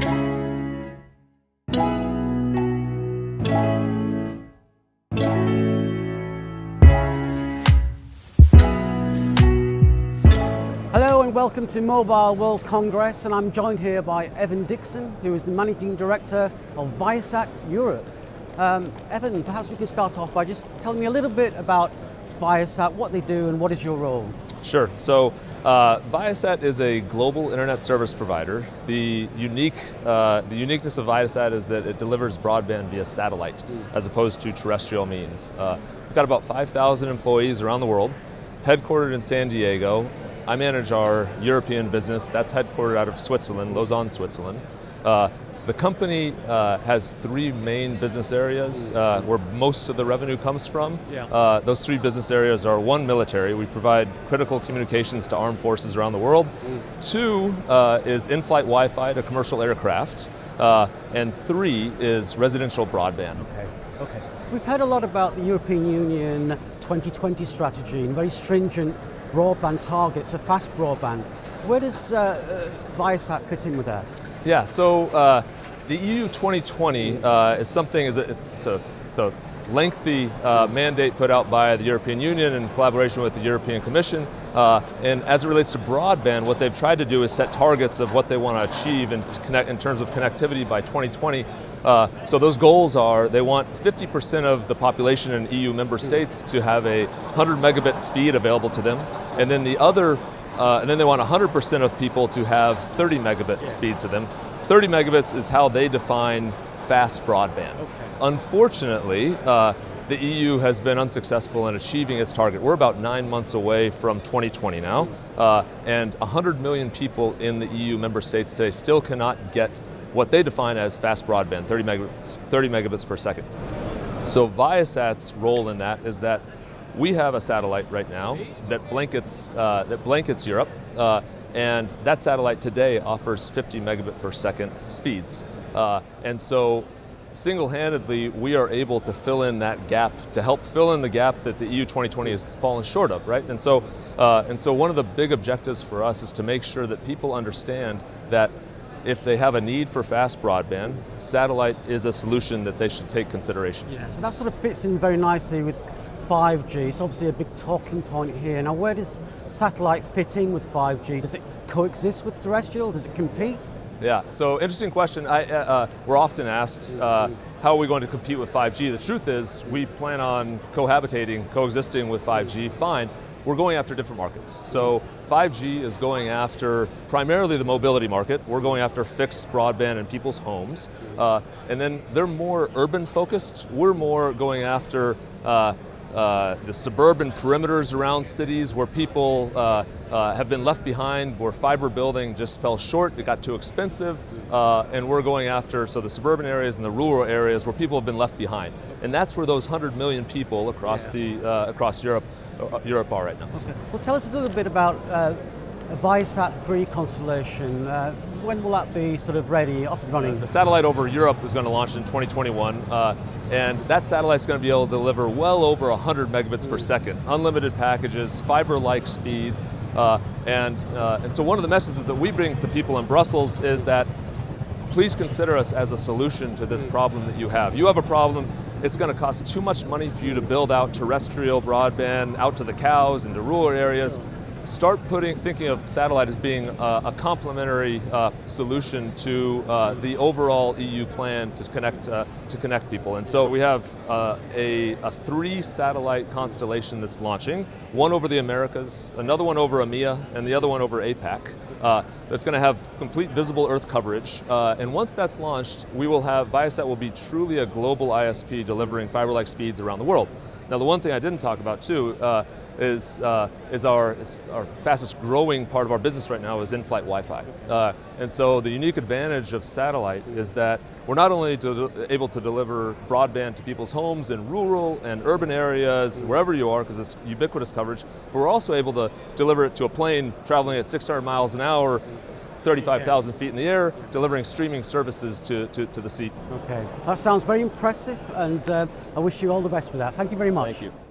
Hello and welcome to Mobile World Congress, and I'm joined here by Evan Dixon, who is the Managing Director of Viasat Europe. Evan, perhaps we can start off by just telling me a little bit about Viasat, what they do and what is your role? Sure. So Viasat is a global internet service provider. The uniqueness of Viasat is that it delivers broadband via satellite as opposed to terrestrial means. We've got about 5,000 employees around the world, headquartered in San Diego. I manage our European business. That's headquartered out of Switzerland, Lausanne, Switzerland. The company has three main business areas where most of the revenue comes from. Yeah. Those three business areas are: one, military. We provide critical communications to armed forces around the world. Two is in-flight Wi-Fi to commercial aircraft. And three is residential broadband. Okay. We've heard a lot about the European Union 2020 strategy and very stringent broadband targets, a fast broadband. Where does Viasat fit in with that? Yeah, so the EU 2020 is something, it's a lengthy mandate put out by the European Union in collaboration with the European Commission. And as it relates to broadband, what they've tried to do is set targets of what they want to achieve in terms of connectivity by 2020. So those goals are, they want 50% of the population in EU member states to have a 100 megabit speed available to them, and then they want 100% of people to have 30 megabit speed to them. 30 megabits is how they define fast broadband. Okay. Unfortunately, the EU has been unsuccessful in achieving its target. We're about 9 months away from 2020 now, and 100 million people in the EU member states today still cannot get what they define as fast broadband, 30 megabits per second. So Viasat's role in that is that we have a satellite right now that blankets Europe, and that satellite today offers 50 megabit per second speeds. And so single-handedly, we are able to fill in that gap, to help fill in the gap that the EU 2020 has fallen short of, right? And so one of the big objectives for us is to make sure that people understand that if they have a need for fast broadband, satellite is a solution that they should take consideration to. Yeah, so that sort of fits in very nicely with 5G. It's obviously a big talking point here. Now, where does satellite fit in with 5G? Does it coexist with terrestrial? Does it compete? Yeah, so interesting question. We're often asked, how are we going to compete with 5G? The truth is, we plan on coexisting with 5G, fine. We're going after different markets. So 5G is going after primarily the mobility market. We're going after fixed broadband in people's homes. And then they're more urban focused. We're more going after the suburban perimeters around cities where people have been left behind, where fiber building just fell short, it got too expensive, and we're going after the suburban areas and the rural areas where people have been left behind. And that's where those 100 million people across across Europe are right now. Okay. Well, tell us a little bit about Viasat 3 constellation. When will that be sort of ready, up and running? The satellite over Europe is going to launch in 2021. And that satellite's going to be able to deliver well over 100 megabits per second, unlimited packages, fiber-like speeds, and so one of the messages that we bring to people in Brussels is that please consider us as a solution to this problem that you have. You have a problem, it's going to cost too much money for you to build out terrestrial broadband out to the cows and to rural areas. Start thinking of satellite as being a complementary solution to the overall EU plan to connect people. And so we have a 3-satellite constellation that's launching, one over the Americas, another one over EMEA, and the other one over APAC. That's going to have complete visible Earth coverage. And once that's launched, Viasat will be truly a global ISP delivering fiber-like speeds around the world. Now, the one thing I didn't talk about too is our fastest growing part of our business right now is in-flight Wi-Fi. And so the unique advantage of satellite is that we're not only able to deliver broadband to people's homes in rural and urban areas, wherever you are, because it's ubiquitous coverage, but we're also able to deliver it to a plane traveling at 600 miles an hour, 35,000 feet in the air, delivering streaming services to the seat. Okay, that sounds very impressive, and I wish you all the best with that. Thank you very much. Thank you.